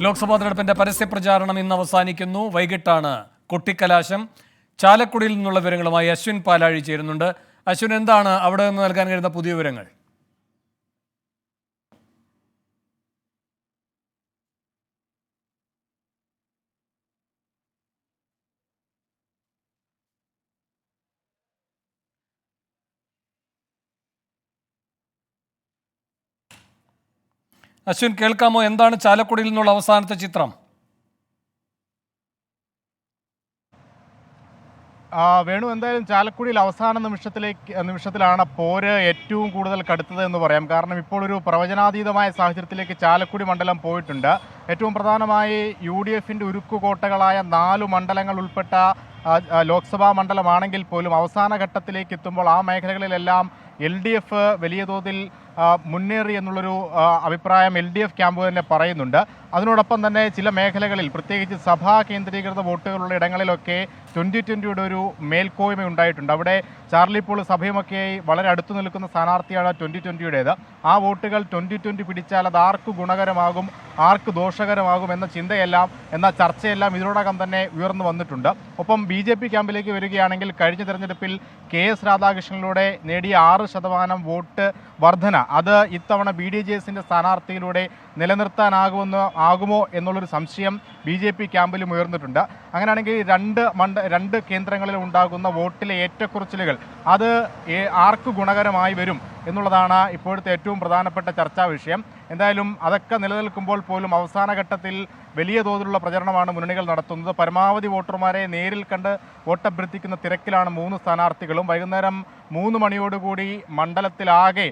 ലോക്സഭാ തെരഞ്ഞെടുപ്പിന്റെ പരസ്യ പ്രചാരണം ഇന്ന് അവസാനിക്കുന്നു. വൈകിട്ടാണ് കൊട്ടിക്കലാശം. ചാലക്കുടിയിൽ നിന്നുള്ള വിവരങ്ങളുമായി അശ്വിൻ പാലാഴി ചേരുന്നുണ്ട്. അശ്വിൻ, എന്താണ് അവിടെ നിന്ന് നൽകാൻ കഴിയുന്ന പുതിയ വിവരങ്ങൾ? അശ്വിൻ, കേൾക്കാമോ? എന്താണ് ചാലക്കുടിയിൽ നിന്നുള്ള അവസാനത്തെ ചിത്രം? വേണു, എന്തായാലും ചാലക്കുടിയിൽ അവസാന നിമിഷത്തിലാണ് പോര് ഏറ്റവും കൂടുതൽ കടുത്തത് എന്ന് പറയാം. കാരണം ഇപ്പോൾ ഒരു പ്രവചനാതീതമായ സാഹചര്യത്തിലേക്ക് ചാലക്കുടി മണ്ഡലം പോയിട്ടുണ്ട്. ഏറ്റവും പ്രധാനമായി UDFന്റെ ഉരുക്കുകോട്ടകളായ 4 മണ്ഡലങ്ങൾ ഉൾപ്പെട്ട ലോക്സഭാ മണ്ഡലമാണെങ്കിൽ പോലും അവസാന ഘട്ടത്തിലേക്ക് എത്തുമ്പോൾ ആ മേഖലകളിലെല്ലാം LDF വലിയ തോതിൽ മുന്നേറി എന്നുള്ളൊരു അഭിപ്രായം LDF ക്യാമ്പ് തന്നെ പറയുന്നുണ്ട്. അതിനോടൊപ്പം തന്നെ ചില മേഖലകളിൽ, പ്രത്യേകിച്ച് സഭാ കേന്ദ്രീകൃത വോട്ടുകളുള്ള ഇടങ്ങളിലൊക്കെ 2020യുടെ ഒരു മേൽക്കോയ്മ ഉണ്ടായിട്ടുണ്ട്. അവിടെ ചാർലി പോൾ സഭയുമൊക്കെയായി വളരെ അടുത്തു നിൽക്കുന്ന സ്ഥാനാർത്ഥിയാണ് 2020യുടേത്. ആ വോട്ടുകൾ 2020 പിടിച്ചാൽ അത് ആർക്ക് ഗുണകരമാകും, ആർക്ക് ദോഷകരമാകും എന്ന ചിന്തയെല്ലാം, എന്ന ചർച്ചയെല്ലാം ഇതിനോടകം തന്നെ ഉയർന്നു വന്നിട്ടുണ്ട്. ഒപ്പം BJP ക്യാമ്പിലേക്ക് വരികയാണെങ്കിൽ കഴിഞ്ഞ തെരഞ്ഞെടുപ്പിൽ KS രാധാകൃഷ്ണനിലൂടെ നേടിയ 6% വോട്ട് വർധന അത് ഇത്തവണ BDJSന്റെ സ്ഥാനാർത്ഥിയിലൂടെ നിലനിർത്താനാകുമോ എന്നുള്ളൊരു സംശയം BJP ക്യാമ്പിലും ഉയർന്നിട്ടുണ്ട്. അങ്ങനെയാണെങ്കിൽ രണ്ട് കേന്ദ്രങ്ങളിൽ ഉണ്ടാകുന്ന വോട്ടിലെ ഏറ്റക്കുറച്ചിലുകൾ അത് ആർക്ക് ഗുണകരമായി വരും എന്നുള്ളതാണ് ഇപ്പോഴത്തെ ഏറ്റവും പ്രധാനപ്പെട്ട ചർച്ചാ വിഷയം. എന്തായാലും അതൊക്കെ നിലനിൽക്കുമ്പോൾ പോലും അവസാന ഘട്ടത്തിൽ വലിയ തോതിലുള്ള പ്രചരണമാണ് മുന്നണികൾ നടത്തുന്നത്. പരമാവധി വോട്ടർമാരെ നേരിൽ കണ്ട് വോട്ടഭ്യർത്ഥിക്കുന്ന തിരക്കിലാണ് 3 സ്ഥാനാർത്ഥികളും. വൈകുന്നേരം 3 മണിയോടുകൂടി മണ്ഡലത്തിലാകെ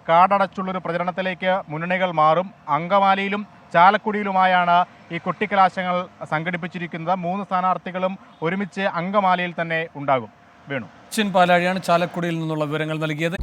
കാടടച്ചുള്ളൊരു പ്രചരണത്തിലേക്ക് മുന്നണികൾ മാറും. അങ്കമാലിയിലും ചാലക്കുടിയിലുമായാണ് ഈ കൊട്ടിക്കലാശങ്ങൾ സംഘടിപ്പിച്ചിരിക്കുന്നത്. 3 സ്ഥാനാർത്ഥികളും ഒരുമിച്ച് അങ്കമാലിയിൽ തന്നെ ഉണ്ടാകും. വേണു, അശ്വിൻ പാലാഴിയാണ് ചാലക്കുടിയിൽ നിന്നുള്ള വിവരങ്ങൾ നൽകിയത്.